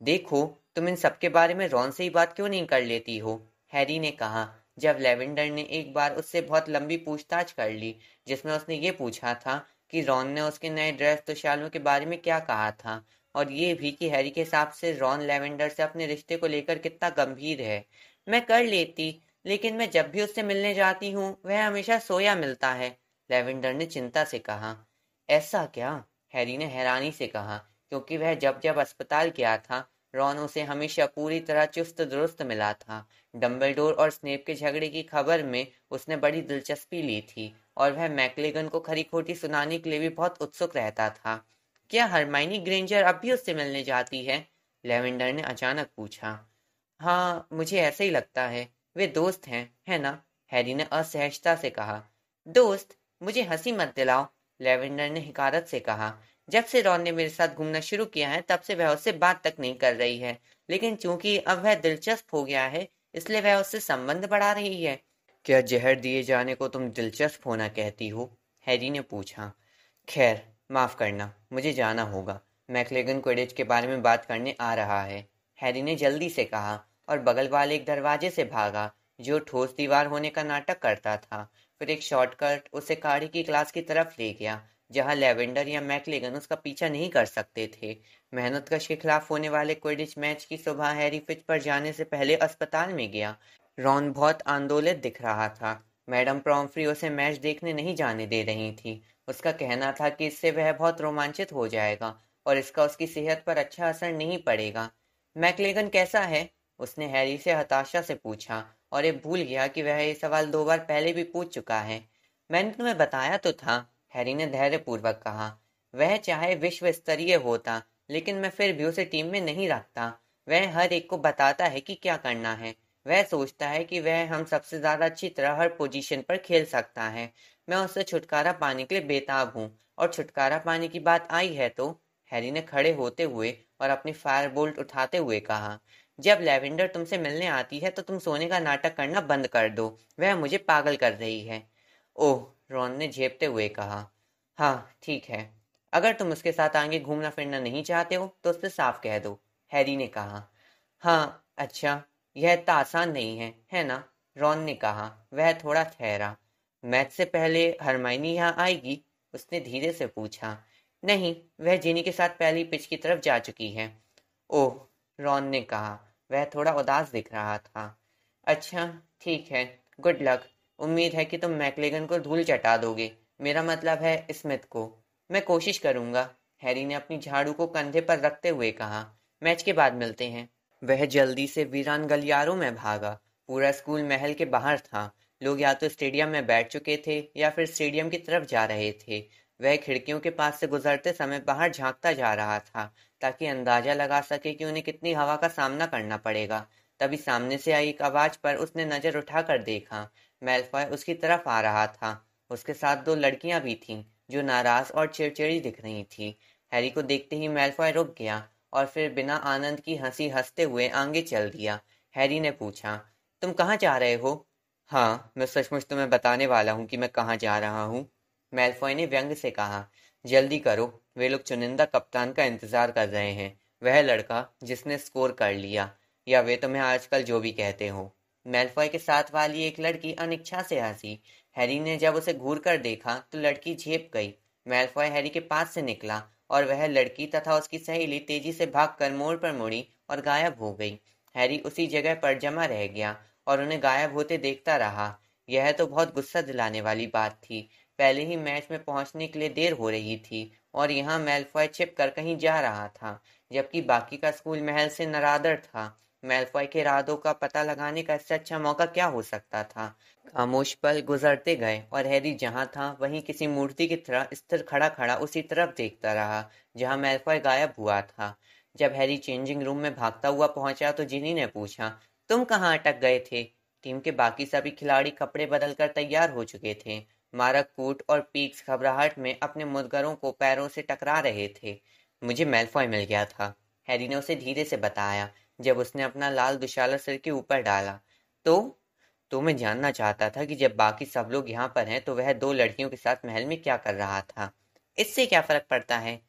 देखो, तुम इन सब के बारे में रॉन से ही बात क्यों नहीं कर लेती हो? हैरी ने कहा जब लेवेंडर ने एक बार उससे बहुत लंबी पूछताछ कर ली, जिसमें उसने ये पूछा था कि रॉन ने उसके नए ड्रेस तुशालों के बारे में क्या कहा था, और ये भी कि हैरी के हिसाब से रॉन लेवेंडर से अपने रिश्ते को लेकर कितना गंभीर है। मैं कर लेती, लेकिन मैं जब भी उससे मिलने जाती हूँ वह हमेशा सोया मिलता है, लेवेंडर ने चिंता से कहा। ऐसा क्या? हैरी ने हैरानी से कहा, क्योंकि वह जब जब अस्पताल गया था रॉन उसे हमेशा पूरी तरह चुस्त दुरुस्त मिला था। डंबलडोर और स्नेप के झगड़े की खबर में उसने बड़ी दिलचस्पी ली थी और वह मैकलेगन को खरी खोटी सुनाने के लिए भी बहुत उत्सुक रहता था। क्या हरमाइनी ग्रेंजर अब भी उससे मिलने जाती है? लेवेंडर ने अचानक पूछा। हाँ, मुझे ऐसा ही लगता है। वे दोस्त हैं, है ना? हैरी ने असहजता से कहा। दोस्त? मुझे हंसी मत दिलाओ, लेवेंडर ने हिकारत से कहा। जब से रॉन ने मेरे साथ घूमना शुरू किया है तब से वह उससे बात तक नहीं कर रही है, लेकिन चूंकि अब वह दिलचस्प हो गया है इसलिए वह उससे संबंध बढ़ा रही है। क्या जहर दिए जाने को तुम दिलचस्प होना कहती हो? हैरी ने पूछा। खैर, माफ करना, मुझे जाना होगा। मैकलेगन क्विडिच के बारे में बात करने आ रहा है, हैरी ने जल्दी से कहा और बगल वाले एक दरवाजे से भागा जो ठोस दीवार होने का नाटक करता था। फिर एक शॉर्टकट उसे गाड़ी की क्लास की तरफ ले गया जहां लेवेंडर या मैकलेगन उसका पीछा नहीं कर सकते थे। मेहनतकश के खिलाफ होने वाले क्विडिच मैच की सुबह हैरी पिच पर जाने से पहले अस्पताल में गया। रॉन बहुत आंदोलित दिख रहा था। मैडम प्रॉम्फ्री उसे मैच देखने नहीं जाने दे रही थी। उसका कहना था कि इससे वह बहुत रोमांचित हो जाएगा और इसका उसकी सेहत पर अच्छा असर नहीं पड़ेगा। मैकलेगन कैसा है? उसने हैरी से हताशा से पूछा और ये भूल गया कि वह ये सवाल 2 बार पहले भी पूछ चुका है। मैंने तुम्हें बताया तो था, हैरी ने धैर्यपूर्वक कहा। वह चाहे विश्व स्तरीय होता, लेकिन मैं फिर भी उसे टीम में नहीं रखता। वह हर एक को बताता है कि क्या करना है। वह सोचता है कि वह हम सबसे ज्यादा अच्छी तरह हर पोजीशन पर खेल सकता है। मैं उससे छुटकारा पाने के लिए बेताब हूँ, और छुटकारा पाने की बात आई है तो, हैरी ने खड़े होते हुए और अपनी फायर बोल्ट उठाते हुए कहा, जब लैवेंडर तुमसे मिलने आती है तो तुम सोने का नाटक करना बंद कर दो। वह मुझे पागल कर रही है। ओह, रॉन ने झेपते हुए कहा। हाँ, ठीक है। अगर तुम उसके साथ आगे घूमना फिरना नहीं चाहते हो तो उससे साफ कह दो, हैरी ने कहा। हाँ, अच्छा, यह इतना आसान नहीं है ना? रॉन ने कहा। वह थोड़ा ठहरा। मैच से पहले हरमाइनी यहाँ आएगी? उसने धीरे से पूछा। नहीं, वह जिनी के साथ पहली पिच की तरफ जा चुकी है। ओह, रॉन ने कहा। वह थोड़ा उदास दिख रहा था। अच्छा, ठीक है। Good luck. उम्मीद है कि तुम मैकलेगन को धूल चटा दोगे। मेरा मतलब है स्मिथ को। मैं कोशिश करूंगा, हैरी ने अपनी झाड़ू को कंधे पर रखते हुए कहा। मैच के बाद मिलते हैं। वह जल्दी से वीरान गलियारों में भागा। पूरा स्कूल महल के बाहर था। लोग या तो स्टेडियम में बैठ चुके थे या फिर स्टेडियम की तरफ जा रहे थे। वह खिड़कियों के पास से गुजरते समय बाहर झांकता जा रहा था ताकि अंदाजा लगा सके कि उन्हें कितनी हवा का सामना करना पड़ेगा। तभी सामने से आई एक आवाज पर उसने नजर उठाकर देखा। मैलफॉय उसकी तरफ आ रहा था। उसके साथ 2 लड़कियां भी थीं जो नाराज और चिड़चिड़ी दिख रही थी। हैरी को देखते ही मैलफॉय रुक गया और फिर बिना आनंद की हंसी हंसते हुए आगे चल दिया। हैरी ने पूछा, तुम कहाँ जा रहे हो? हाँ, मैं सचमुच तुम्हें बताने वाला हूँ कि मैं कहाँ जा रहा हूँ, मैलफॉय ने व्यंग से कहा। जल्दी करो, वे लोग चुनिंदा कप्तान का इंतजार कर रहे हैं। वह लड़का जिसने स्कोर कर लिया, या वे तुम्हें आजकल जो भी कहते हो। मैलफॉय के साथ वाली एक लड़की अनिच्छा से हंसी। हैरी ने जब उसे घूर कर देखा तो लड़की झेप गई। मैलफॉय हैरी के पास से निकला और वह लड़की तथा उसकी सहेली तेजी से भागकर मोड़ पर मुड़ी और गायब हो गई। हैरी उसी जगह पर जमा रह गया और उन्हें गायब होते देखता रहा। यह तो बहुत गुस्सा दिलाने वाली बात थी। पहले ही मैच में पहुंचने के लिए देर हो रही थी और यहाँ मैलफॉय छिप कर कहीं जा रहा था, जबकि बाकी का स्कूल महल से नरादर था। मैलफॉय के इरादों का पता लगाने का इससे अच्छा मौका क्या हो सकता था? खामोश पल गुजरते गए और हैरी जहां था वहीं किसी मूर्ति की तरह स्थिर खड़ा खड़ा उसी तरफ देखता रहा जहां मैलफॉय गायब हुआ था। जब हैरी चेंजिंग रूम में भागता हुआ पहुंचा तो जिनी ने पूछा, तुम कहाँ अटक गए थे? टीम के बाकी सभी खिलाड़ी कपड़े बदलकर तैयार हो चुके थे। मारक कूट और पीक्स घबराहट में अपने मुदगरों को पैरों से टकरा रहे थे। मुझे मैलफॉय मिल गया था, हैरी ने उसे धीरे से बताया जब उसने अपना लाल दुशाला सिर के ऊपर डाला। तो मैं जानना चाहता था कि जब बाकी सब लोग यहाँ पर हैं तो वह 2 लड़कियों के साथ महल में क्या कर रहा था। इससे क्या फर्क पड़ता है?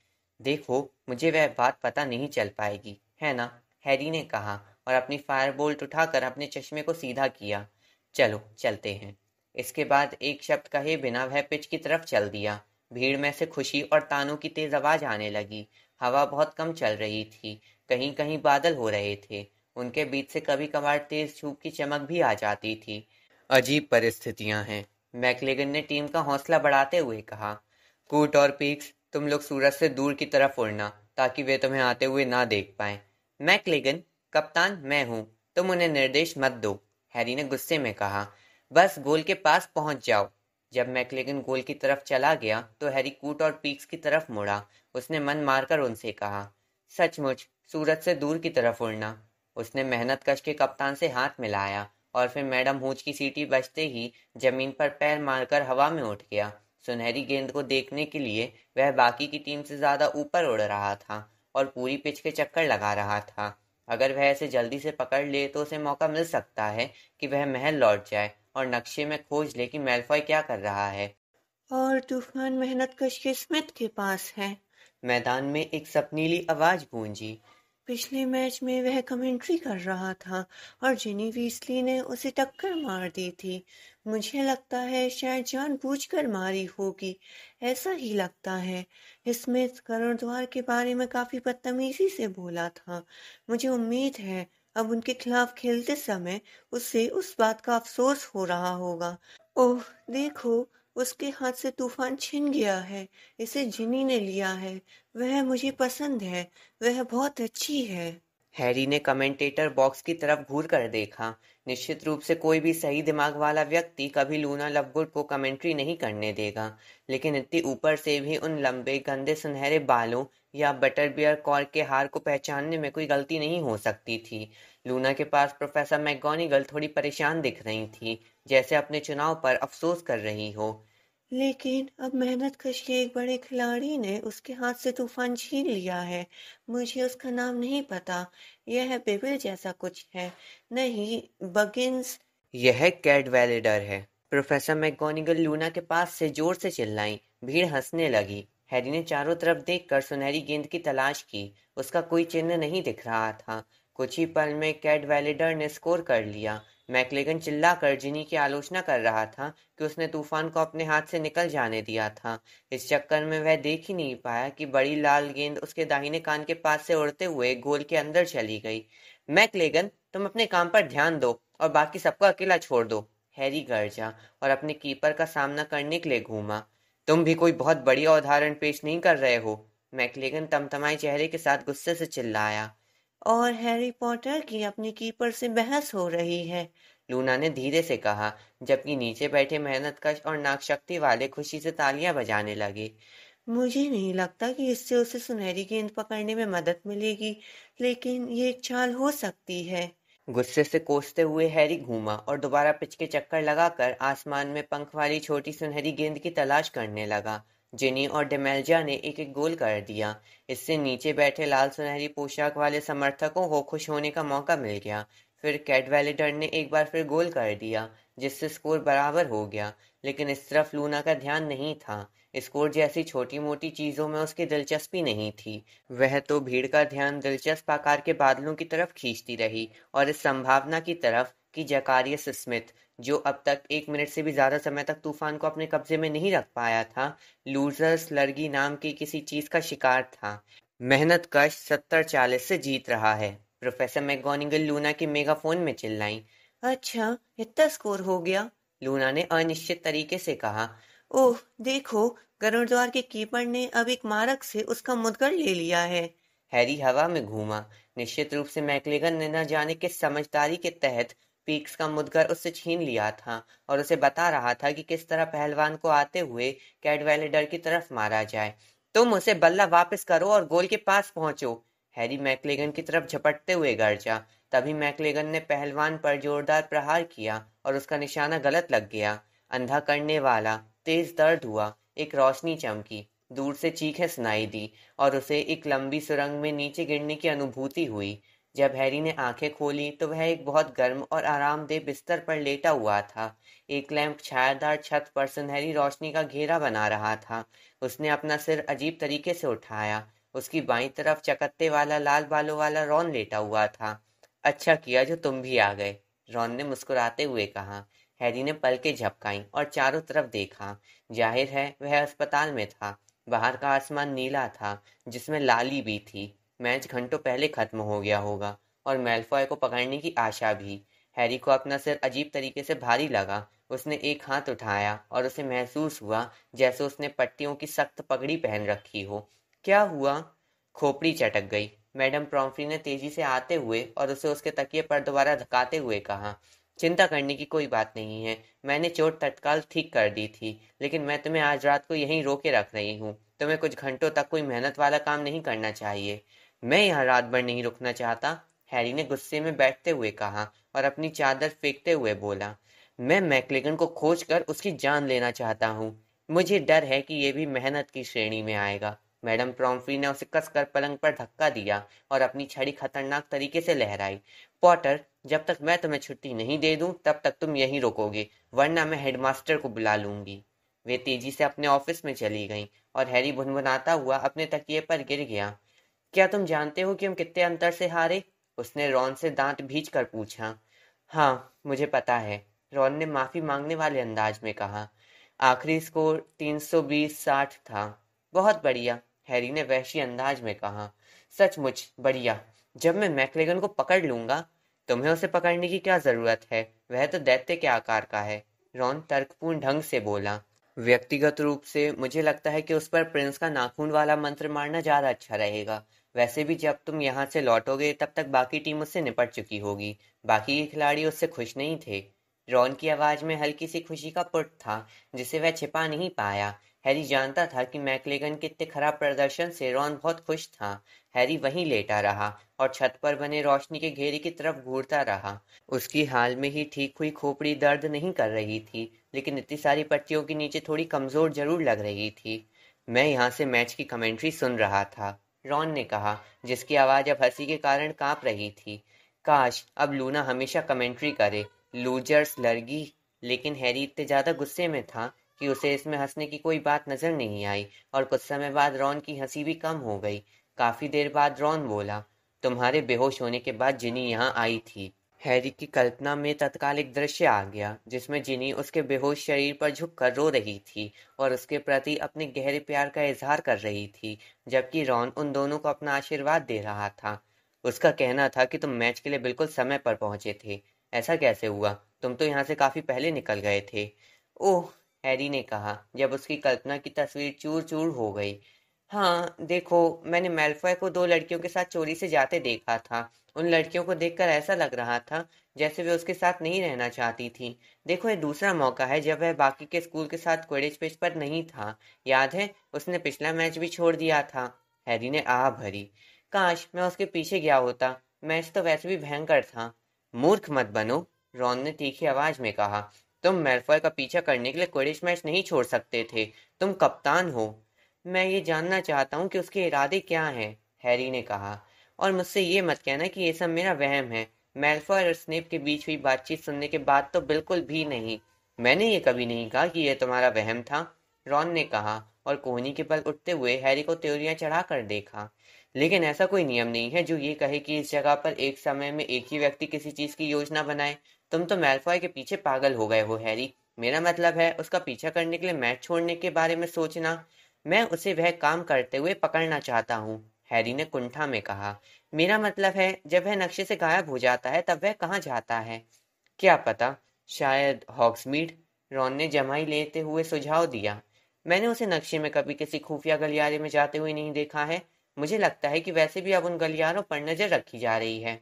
देखो, मुझे वह बात पता नहीं चल पाएगी, है ना? हैरी ने कहा और अपनी फायर बोल्ट उठाकर अपने चश्मे को सीधा किया। चलो चलते हैं। इसके बाद एक शब्द कहे बिना वह पिच की तरफ चल दिया। भीड़ में से खुशी और तानों की तेज आवाज आने लगी। हवा बहुत कम चल रही थी। कहीं कहीं बादल हो रहे थे। उनके बीच से कभी कभार तेज धूप की चमक भी आ जाती थी। अजीब परिस्थितियां हैं, मैकलेगन ने टीम का हौसला बढ़ाते हुए कहा। कूट और पीक्स, तुम लोग सूरज से दूर की तरफ उड़ना ताकि वे तुम्हें आते हुए ना देख पाए। मैकलेगन, कप्तान मैं हूँ, तुम उन्हें निर्देश मत दो, हैरी ने गुस्से में कहा। बस गोल के पास पहुंच जाओ। जब मैकलेगन गोल की तरफ चला गया तो हैरी कूट और पीक्स की तरफ मुड़ा। उसने मन मारकर उनसे कहा, सचमुच सूरज से दूर की तरफ उड़ना। उसने मेहनतकश के कप्तान से हाथ मिलाया और फिर मैडम हूच की सीटी बजते ही जमीन पर पैर मारकर हवा में उठ गया। सुनहरी गेंद को देखने के लिए वह बाकी की टीम से ज्यादा ऊपर उड़ रहा था और पूरी पिच के चक्कर लगा रहा था। अगर वह इसे जल्दी से पकड़ ले तो उसे मौका मिल सकता है कि वह महल लौट जाए और नक्शे में खोज ले कि मैल्फॉय क्या कर रहा है। और तूफान मेहनतकश के स्मिथ के पास है। मैदान में एक सपनीली आवाज गूंजी। पिछले मैच में वह कमेंट्री कर रहा था और जिनी वीसली ने उसे टक्कर मार दी थी। मुझे लगता है शायद जानबूझकर मारी होगी। ऐसा ही लगता है। स्मिथ करोड़द्वार के बारे में काफी बदतमीजी से बोला था। मुझे उम्मीद है अब उनके खिलाफ खेलते समय उसे उस बात का अफसोस हो रहा होगा। ओह, देखो, उसके हाथ से तूफान छिन गया है। इसे जिनी ने लिया है। वह मुझे पसंद है। वह बहुत अच्छी है। हैरी ने कमेंटेटर बॉक्स की तरफ घूर कर देखा। निश्चित रूप से कोई भी सही दिमाग वाला व्यक्ति कभी लूना लवगुड को कमेंट्री नहीं करने देगा, लेकिन इतनी ऊपर से भी उन लंबे गंदे सुनहरे बालों या बटरबियर कॉर्क के हार को पहचानने में कोई गलती नहीं हो सकती थी। लूना के पास प्रोफेसर मैकगोनागल थोड़ी परेशान दिख रही थी, जैसे अपने चुनाव पर अफसोस कर रही हो। लेकिन अब मेहनतकश के एक बड़े खिलाड़ी ने उसके हाथ से तूफान छीन लिया है। मुझे उसका नाम नहीं पता। यह बिबिल जैसा कुछ है। नहीं, बगिंस। यह कैडवेलेडर है। प्रोफेसर मैकगोनागल लूना के पास से जोर से चिल्लाई। भीड़ हंसने लगी। हैरी ने चारों तरफ देखकर सुनहरी गेंद की तलाश की। उसका कोई चिन्ह नहीं दिख रहा था। कुछ ही पल में कैडवेलेडर ने स्कोर कर लिया। मैकलेगन चिल्लाकर जिनी की आलोचना कर रहा था कि उसने तूफान को अपने हाथ से निकल जाने दिया था। इस चक्कर में वह देख ही नहीं पाया कि बड़ी लाल गेंद उसके दाहिने कान के पास से उड़ते हुए गोल के अंदर चली गई। मैकलेगन, तुम अपने काम पर ध्यान दो और बाकी सबको अकेला छोड़ दो। हैरी गरजा और अपने कीपर का सामना करने के लिए घूमा। तुम भी कोई बहुत बढ़िया उदाहरण पेश नहीं कर रहे हो। मैकलेगन तमतमाए चेहरे के साथ गुस्से से चिल्लाया। और हैरी पॉटर की अपने कीपर से बहस हो रही है। लूना ने धीरे से कहा, जबकि नीचे बैठे मेहनतकश और नाकशक्ति वाले खुशी से तालियां बजाने लगे। मुझे नहीं लगता कि इससे उसे सुनहरी गेंद पकड़ने में मदद मिलेगी, लेकिन ये एक चाल हो सकती है। गुस्से से कोसते हुए हैरी घूमा और दोबारा पिच के चक्कर लगाकर आसमान में पंख वाली छोटी सुनहरी गेंद की तलाश करने लगा। जिनी और डेमेल्जा ने एक एक गोल कर दिया। इससे नीचे बैठे लाल सुनहरी पोशाक वाले समर्थकों को खुश होने का मौका मिल गया। फिर कैडवेलेडर ने एक बार फिर गोल कर दिया, जिससे स्कोर बराबर हो गया। लेकिन इस तरफ लूना का ध्यान नहीं था। स्कोर जैसी छोटी मोटी चीजों में उसकी दिलचस्पी नहीं थी। वह तो भीड़ का ध्यान दिलचस्प आकार के बादलों की तरफ खींचती रही और इस संभावना की तरफ कि जकारियस स्मिथ, जो अब तक 1 मिनट से भी ज्यादा समय तक तूफान को अपने कब्जे में नहीं रख पाया था, लूजर्स लर्गी नाम की किसी चीज का शिकार था। मेहनत कश 70-40 से जीत रहा है। प्रोफेसर मैकगोनागल लूना के मेगाफोन में चिल्लाई। अच्छा, इतना स्कोर हो गया। लूना ने अनिश्चित तरीके से कहा। ओह, देखो, गरुड़द्वार के कीपर ने अब एक मारक से उसका मुद्गर ले लिया है। हैरी हवा में घूमा। निश्चित रूप से मैकलेगन ने न जाने किस समझदारी के तहत पीक्स का मुद्गर उससे छीन लिया था और उसे बता रहा था कि किस तरह पहलवान को आते हुए कैडवेलेडर की तरफ मारा जाए। तुम उसे बल्ला वापस करो और गोल के पास पहुंचो। हैरी मैकलेगन की तरफ झपटते हुए गरजा। तभी मैकलेगन ने पहलवान पर जोरदार प्रहार किया और उसका निशाना गलत लग गया। अंधा करने वाला तेज दर्द हुआ। एक रोशनी चमकी। दूर से चीखें सुनाई दी और उसे एक लंबी सुरंग में नीचे गिरने की अनुभूति हुई। जब हैरी ने आंखें खोली तो वह एक बहुत गर्म और आरामदेह बिस्तर पर लेटा हुआ था। एक लैंप छायादार छत पर सुनहरी रोशनी का घेरा बना रहा था। उसने अपना सिर अजीब तरीके से उठाया। उसकी बाईं तरफ चकत्ते वाला लाल बालों वाला रॉन लेटा हुआ था। अच्छा किया जो तुम भी आ गए, रॉन ने मुस्कुराते हुए कहा। हैरी ने पलकें झपकाईं और चारों तरफ देखा। जाहिर है वह अस्पताल में था। बाहर का आसमान नीला था, जिसमें लाली भी थी। मैच घंटों पहले खत्म हो गया होगा और मैल्फॉय को पकड़ने की आशा भी। हैरी को अपना सिर अजीब तरीके से भारी लगा। उसने एक हाथ उठाया और उसे महसूस हुआ जैसे उसने पट्टियों की सख्त पगड़ी पहन रखी हो। क्या हुआ? खोपड़ी चटक गई। मैडम प्रॉम्फ्री ने तेजी से आते हुए और उसे उसके तकिए पर दोबारा धकाते हुए कहा। चिंता करने की कोई बात नहीं है। मैंने चोट तत्काल ठीक कर दी थी, लेकिन मैं तुम्हें आज रात को यहीं रोके रख रही हूँ। तुम्हें कुछ घंटों तक कोई मेहनत वाला काम नहीं करना चाहिए। मैं यहाँ रात भर नहीं रुकना चाहता, हैरी ने गुस्से में बैठते हुए कहा और अपनी चादर फेंकते हुए बोला। मैं मैकलेगन को खोज कर उसकी जान लेना चाहता हूँ। मुझे डर है कि ये भी मेहनत की श्रेणी में आएगा। मैडम प्रॉम्फ्री ने उसे कसकर पलंग पर धक्का दिया और अपनी छड़ी खतरनाक तरीके से लहराई। पॉटर, जब तक मैं तुम्हें छुट्टी नहीं दे दूं तब तक तुम यहीं रुकोगे, वरना मैं हेडमास्टर को बुला लूंगी। वे तेजी से अपने ऑफिस में चली गईं और हैरी भुनभुनाता हुआ अपने तकिए पर गिर गया। क्या तुम जानते हो कि हम कितने अंतर से हारे? उसने रॉन से दांत भींच कर पूछा। हाँ, मुझे पता है, रॉन ने माफी मांगने वाले अंदाज में कहा। आखिरी स्कोर 320-60 था। बहुत बढ़िया, हैरी ने वहशी अंदाज में कहा। सचमुच बढ़िया। जब मैं मैकलेगन को पकड़ लूंगा। तुम्हें उसे पकड़ने की क्या जरूरत है? वह तो दैत्य के आकार का है, रॉन तर्कपूर्ण ढंग से बोला। व्यक्तिगत रूप से मुझे लगता है कि उस पर प्रिंस का नाखून वाला मंत्र मारना ज्यादा अच्छा रहेगा। वैसे भी जब तुम यहाँ से लौटोगे तब तक बाकी टीम उससे निपट चुकी होगी। बाकी के खिलाड़ी उससे खुश नहीं थे। रॉन की आवाज में हल्की सी खुशी का पुट था, जिसे वह छिपा नहीं पाया। हैरी जानता था कि मैकलेगन के इतने खराब प्रदर्शन से रॉन बहुत खुश था। हैरी वहीं लेटा रहा और छत पर बने रोशनी के घेरे की तरफ घूरता रहा। उसकी हाल में ही ठीक हुई खोपड़ी दर्द नहीं कर रही थी, लेकिन इतनी सारी पट्टियों के नीचे थोड़ी कमजोर जरूर लग रही थी। मैं यहाँ से मैच की कमेंट्री सुन रहा था, रॉन ने कहा, जिसकी आवाज अब हंसी के कारण कांप रही थी। काश अब लूना हमेशा कमेंट्री करे। लूजर्स लड़गी। लेकिन हैरी इतने ज्यादा गुस्से में था कि उसे इसमें हंसने की कोई बात नजर नहीं आई और कुछ समय बाद रॉन की हंसी भी कम हो गई। काफी देर बाद रॉन बोला, तुम्हारे बेहोश होने के बाद जिनी यहाँ आई थी। हैरी की कल्पना में तत्काल एक दृश्य आ गया जिसमें जिनी उसके बेहोश शरीर पर झुककर रो रही थी और उसके प्रति अपने गहरे प्यार का इजहार कर रही थी, जबकि रॉन उन दोनों को अपना आशीर्वाद दे रहा था। उसका कहना था कि तुम मैच के लिए बिल्कुल समय पर पहुंचे थे। ऐसा कैसे हुआ? तुम तो यहाँ से काफी पहले निकल गए थे। ओह, हैरी ने कहा जब उसकी कल्पना की तस्वीर चूर चूर हो गई। हाँ, देखो, मैंने मैल्फॉय को दो लड़कियों के साथ चोरी से जाते देखा था। उन लड़कियों को देखकर ऐसा लग रहा था जैसे वे उसके साथ नहीं रहना चाहती थीं। देखो, ये दूसरा मौका है जब वह बाकी के स्कूल के साथ क्विडिच पिच पर नहीं था। याद है, उसने पिछला मैच भी छोड़ दिया था। हैरी ने आह भरी। काश मैं उसके पीछे गया होता। मैच तो वैसे भी भयंकर था। मूर्ख मत बनो, रॉन ने तीखी आवाज में कहा। तुम मैल्फॉय का पीछा करने के लिए क्विडिच मैच नहीं छोड़ सकते थे। तुम कप्तान हो। मैं ये जानना चाहता हूँ कि उसके इरादे क्या हैं, हैरी ने कहा। और मुझसे ये मत कहना कि ये सब मेरा वहम है। मैल्फॉय और स्नेप के बीच हुई बातचीत सुनने के बाद तो बिल्कुल भी नहीं। मैंने ये कभी नहीं कहा कि यह तुम्हारा वहम था, रॉन ने कहा और कोहनी के बल उठते हुए हैरी को त्योरियां चढ़ाकर देखा। लेकिन ऐसा कोई नियम नहीं है जो ये कहे कि इस जगह पर एक समय में एक ही व्यक्ति किसी चीज की योजना बनाए। तुम तो मैल्फॉय के पीछे पागल हो गए हो, हैरी। मेरा मतलब है उसका पीछा करने के लिए मैच छोड़ने के बारे में सोचना। मैं उसे वह काम करते हुए पकड़ना चाहता हूँ, हैरी ने कुंठा में कहा। मेरा मतलब है जब वह नक्शे से गायब हो जाता है तब वह कहाँ जाता है? क्या पता, शायद हॉग्समीड, रॉन ने जमाई लेते हुए सुझाव दिया। मैंने उसे नक्शे में कभी किसी खुफिया गलियारे में जाते हुए नहीं देखा है। मुझे लगता है कि वैसे भी अब उन गलियारों पर नजर रखी जा रही है।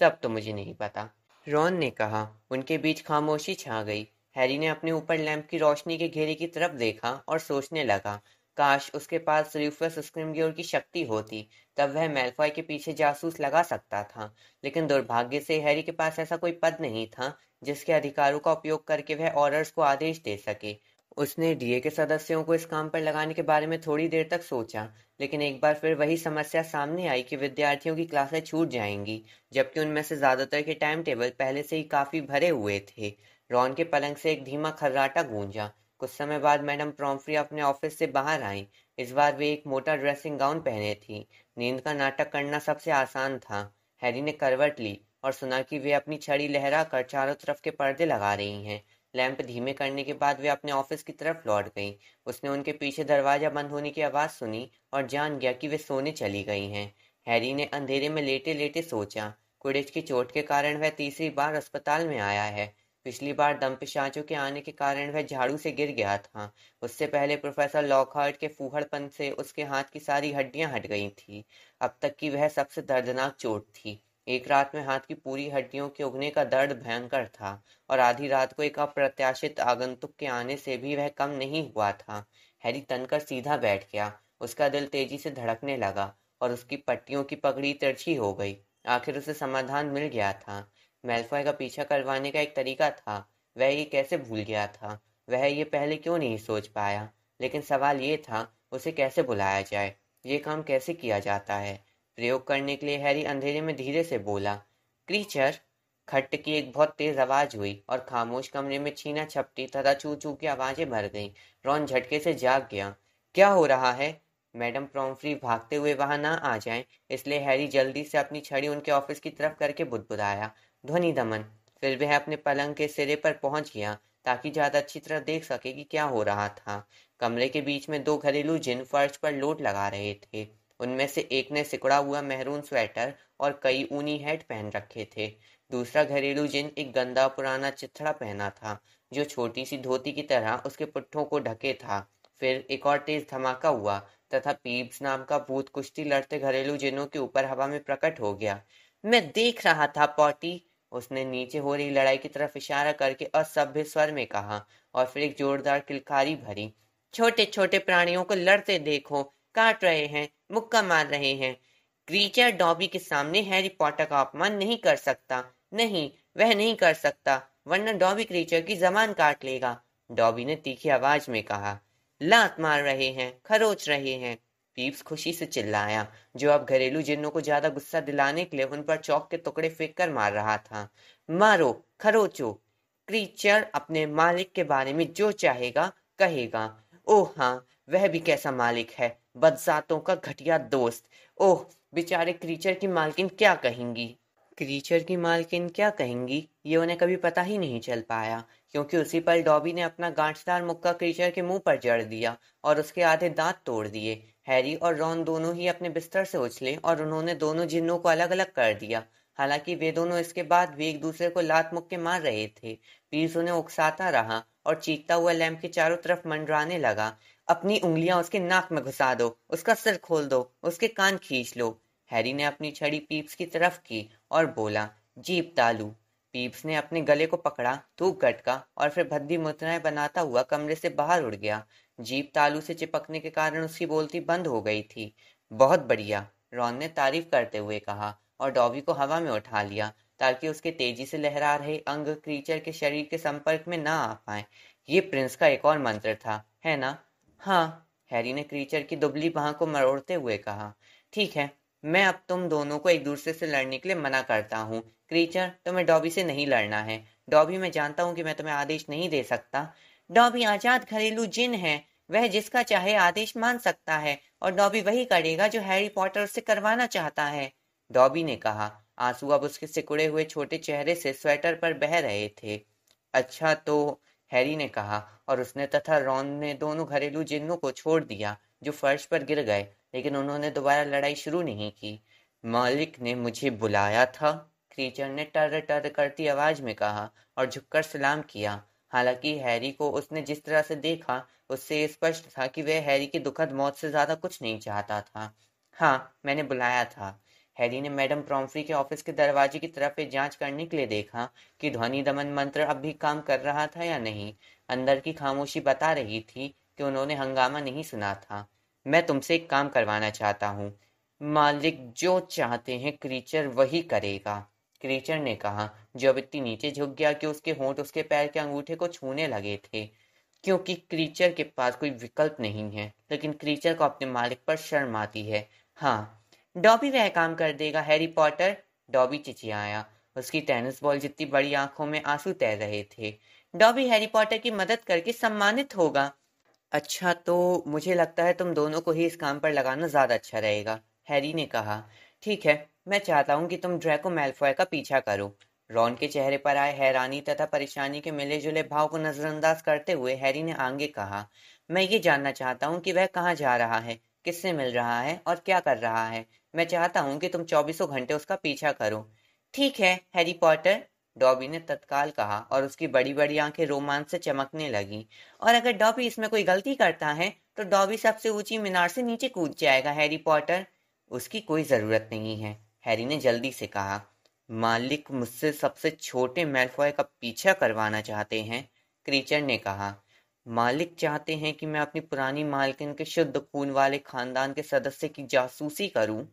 तब तो मुझे नहीं पता, रॉन ने कहा। उनके बीच खामोशी छा गई। हैरी ने अपने ऊपर लैंप की रोशनी के घेरे की तरफ देखा और सोचने लगा, काश उसके पास रूफस स्क्रिमग्योर की शक्ति होती, तब वह मैल्फॉय के पीछे जासूस लगा सकता था। लेकिन दुर्भाग्य से हैरी के पास ऐसा कोई पद नहीं था जिसके अधिकारों का उपयोग करके वह ऑर्डर्स को आदेश दे सके। उसने डीए के सदस्यों को इस काम पर लगाने के बारे में थोड़ी देर तक सोचा, लेकिन एक बार फिर वही समस्या सामने आई कि विद्यार्थियों की क्लासें छूट जाएंगी, जबकि उनमें से ज्यादातर के टाइम टेबल पहले से ही काफी भरे हुए थे। रॉन के पलंग से एक धीमा खर्राटा गूंजा। कुछ समय बाद मैडम प्रॉम्फ्री अपने ऑफिस से बाहर आईं। इस बार वे एक मोटा ड्रेसिंग गाउन पहने थी। नींद का नाटक करना सबसे आसान था। हैरी ने करवट ली और सुना कि वे अपनी छड़ी लहरा कर चारों तरफ के पर्दे लगा रही हैं। लैंप धीमे करने के बाद वे अपने ऑफिस की तरफ लौट गईं। उसने उनके पीछे दरवाजा बंद होने की आवाज सुनी और जान गया कि वे सोने चली गई हैं। हैरी ने अंधेरे में लेटे लेटे सोचा, क्विडिच की चोट के कारण वह तीसरी बार अस्पताल में आया है। पिछली बार दंपिशाचों के आने के कारण वह झाड़ू से गिर गया था। उससे पहले प्रोफेसर लॉकहार्ट के फूहड़पन से उसके हाथ की सारी हड्डियां हट गई थी। अब तक की वह सबसे दर्दनाक चोट थी। एक रात में हाथ की पूरी हड्डियों के उगने का दर्द भयंकर था और आधी रात को एक अप्रत्याशित आगंतुक के आने से भी वह कम नहीं हुआ था। हैरी तनकर सीधा बैठ गया। उसका दिल तेजी से धड़कने लगा और उसकी पट्टियों की पगड़ी तिरछी हो गई। आखिर उसे समाधान मिल गया था। मैल्फॉय का पीछा करवाने का एक तरीका था। वह ये कैसे भूल गया था? वह ये पहले क्यों नहीं सोच पाया? लेकिन सवाल ये था, उसे कैसे बुलाया जाए? ये काम कैसे किया जाता है? प्रयोग करने के लिए हैरी अंधेरे में धीरे से बोला, क्रीचर। खट्ट की एक बहुत तेज आवाज हुई और खामोश कमरे में छीना झपटी तथा चू चू की आवाजें भर गईं। रॉन झटके से जाग गया। क्या हो रहा है? मैडम पॉम्फ्री भागते हुए वहां ना आ जाएं, इसलिए हैरी जल्दी से अपनी छड़ी उनके ऑफिस की तरफ करके बुदबुदाया, ध्वनि दमन। फिर वह अपने पलंग के सिरे पर पहुंच गया ताकि ज्यादा अच्छी तरह देख सके कि क्या हो रहा था। कमरे के बीच में दो घरेलू जिन फर्श पर लोट लगा रहे थे। उनमें से एक ने सिकुड़ा हुआ मेहरून स्वेटर और कई ऊनी हैट पहन रखे थे। दूसरा घरेलू जिन एक गंदा पुराना चिथड़ा पहना था, जो छोटी सी धोती की तरह उसके पुट्ठों को ढके था। फिर एक और तेज धमाका हुआ तथा पीप्स नाम का भूत कुश्ती लड़ते घरेलू जिनों के ऊपर हवा में प्रकट हो गया। मैं देख रहा था पॉटी, उसने नीचे हो रही लड़ाई की तरफ इशारा करके असभ्य स्वर में कहा, और फिर एक जोरदार किलकारी भरी। छोटे छोटे प्राणियों को लड़ते देखो, काट रहे हैं, मुक्का मार रहे हैं। क्रीचर डॉबी के सामने हैरी पॉटर का अपमान नहीं कर सकता। नहीं, वह नहीं कर सकता, वरना डॉबी क्रीचर की जबान काट लेगा। डॉबी ने तीखी आवाज में कहा। लात मार रहे हैं, खरोच रहे हैं, पीप्स खुशी से चिल्लाया, जो अब घरेलू जिन्नों को ज्यादा गुस्सा दिलाने के लिए उन पर चौक के टुकड़े फेंक कर मार रहा था। मारो, खरोचो। क्रीचर अपने मालिक के बारे में जो चाहेगा कहेगा। ओह हाँ, वह भी कैसा मालिक है, बदजातों का घटिया दोस्त। ओह, बेचारे क्रीचर की मालकिन क्या कहेंगी? क्रीचर की मालकिन क्या कहेंगी, ये उन्हें कभी पता ही नहीं चल पाया, क्योंकि उसी पल डॉबी ने अपना गांठदार मुक्का क्रीचर के मुंह पर जड़ दिया और उसके आधे दांत तोड़ दिए। हैरी और रॉन दोनों ही अपने बिस्तर से उछले और उन्होंने दोनों जिन्नों को अलग अलग कर दिया। हालांकि वे दोनों इसके बाद भी एक दूसरे को लात मुक्के मार रहे थे। पीस उन्हें उकसाता रहा और चीखता हुआ लैंप के चारों तरफ मंडराने लगा। अपनी उंगलियां उसके नाक में घुसा दो, उसका सिर खोल दो, उसके कान खींच लो। हैरी ने अपनी छड़ी पीप्स की तरफ की और बोला, जीप तालू। पीप्स ने अपने गले को पकड़ा, थूक गटका और फिर भद्दी मुद्राएं बनाता हुआ कमरे से बाहर उड़ गया। जीप तालू से चिपकने के कारण उसकी बोलती बंद हो गई थी। बहुत बढ़िया, रॉन ने तारीफ करते हुए कहा और डॉबी को हवा में उठा लिया ताकि उसके तेजी से लहरा रहे अंग क्रीचर के शरीर के संपर्क में ना आ पाए। ये प्रिंस का एक और मंत्र था, है ना? हाँ, हैरी ने क्रीचर की दुबली बाह को मरोड़ते हुए कहा। ठीक है, मैं अब तुम दोनों को एक दूसरे से लड़ने के लिए मना करता हूँ। क्रीचर, तुम्हें डॉबी से नहीं लड़ना है। डॉबी, मैं जानता हूँ कि मैं तुम्हें आदेश नहीं दे सकता। डॉबी आजाद घरेलू जिन है, वह जिसका चाहे आदेश मान सकता है और डॉबी वही करेगा जो हैरी पॉटर उससे करवाना चाहता है, डॉबी ने कहा। आंसू अब उसके सिकुड़े हुए छोटे चेहरे से स्वेटर पर बह रहे थे। अच्छा तो, हैरी ने कहा, और उसने तथा रॉन ने दोनों घरेलू जिन्नों को छोड़ दिया, जो फर्श पर गिर गए, लेकिन उन्होंने दोबारा लड़ाई शुरू नहीं की। मालिक ने मुझे बुलाया था, क्रीचर ने टर टर करती आवाज में कहा और झुककर सलाम किया। हालांकि हैरी को उसने जिस तरह से देखा, उससे स्पष्ट था कि वह हैरी की दुखद मौत से ज्यादा कुछ नहीं चाहता था। हाँ, मैंने बुलाया था। हैरी ने मैडम पॉम्फ्री के ऑफिस के दरवाजे की तरफ एक जांच करने के लिए देखा कि ध्वनि दमन मंत्र अब भी काम कर रहा था या नहीं। अंदर की खामोशी बता रही थी कि उन्होंने हंगामा नहीं सुना था। मैं तुमसे एक काम करवाना चाहता हूँ। मालिक जो चाहते हैं क्रीचर वही करेगा, क्रीचर ने कहा, जो अब इतनी नीचे झुक गया कि उसके होंठ उसके पैर के अंगूठे को छूने लगे थे। क्योंकि क्रीचर के पास कोई विकल्प नहीं है, लेकिन क्रीचर को अपने मालिक पर शर्म आती है। हाँ, डॉबी वह काम कर देगा, हैरी पॉटर, डॉबी चिचियाया। उसकी टेनिस बॉल जितनी बड़ी आंखों में आंसू तैर रहे थे। डॉबी हैरी पॉटर की मदद करके सम्मानित होगा। अच्छा तो मुझे लगता है तुम दोनों को ही इस काम पर लगाना ज्यादा अच्छा रहेगा, हैरी ने कहा। ठीक है, मैं चाहता हूँ कि तुम ड्रैको मैल्फॉय का पीछा करो। रॉन के चेहरे पर आए हैरानी तथा परेशानी के मिले जुले भाव को नजरअंदाज करते हुए हैरी ने आगे कहा, मैं ये जानना चाहता हूँ कि वह कहाँ जा रहा है, किससे मिल रहा है और क्या कर रहा है। मैं चाहता हूँ कि तुम चौबीसों घंटे उसका पीछा करो। ठीक है, हैरी पॉटर, डॉबी ने तत्काल कहा और उसकी बड़ी बड़ी आंखें रोमांच से चमकने लगी। और अगर डॉबी इसमें कोई गलती करता है तो डॉबी सबसे ऊंची मीनार से नीचे कूद जाएगा, हैरी पॉटर। उसकी कोई जरूरत नहीं है, हैरी ने जल्दी से कहा। मालिक मुझसे सबसे छोटे मैल्फॉय का पीछा करवाना चाहते हैं, क्रीचर ने कहा। मालिक चाहते हैं कि मैं अपनी पुरानी मालकिन के शुद्ध खून वाले खानदान के सदस्य की जासूसी करूं?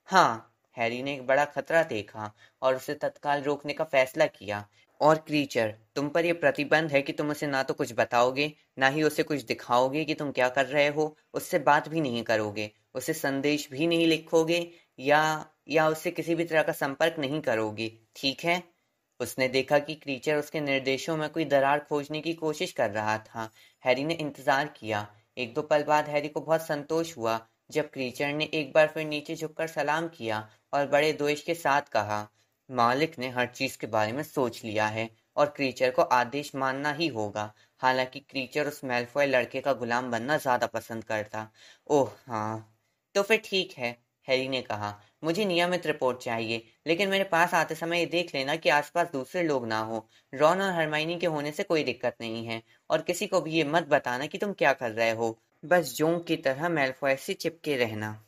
हाँ, हैरी ने एक बड़ा खतरा देखा और उसे तत्काल रोकने का फैसला किया। और क्रीचर, तुम पर यह प्रतिबंध है कि तुम उसे ना तो कुछ बताओगे, ना ही उसे कुछ दिखाओगे कि तुम क्या कर रहे हो, उससे बात भी नहीं करोगे, उसे संदेश भी नहीं लिखोगे, या उससे किसी भी तरह का संपर्क नहीं करोगे, ठीक है? उसने देखा कि क्रीचर उसके निर्देशों में कोई दरार खोजने की कोशिश कर रहा था। हैरी ने इंतजार किया। एक दो पल बाद हैरी को बहुत संतोष हुआ जब क्रीचर ने एक बार फिर नीचे झुककर सलाम किया और बड़े द्वेष के साथ कहा, मालिक ने हर चीज के बारे में सोच लिया है और क्रीचर को आदेश मानना ही होगा। हालांकि क्रीचर उस मैल्फॉय लड़के का गुलाम बनना ज्यादा पसंद करता। ओह हाँ, तो फिर ठीक है, हैरी ने कहा। मुझे नियमित रिपोर्ट चाहिए, लेकिन मेरे पास आते समय ये देख लेना कि आसपास दूसरे लोग ना हो। रॉन और हरमाइनी के होने से कोई दिक्कत नहीं है, और किसी को भी ये मत बताना कि तुम क्या कर रहे हो। बस जोंक की तरह मैल्फॉय से चिपके रहना।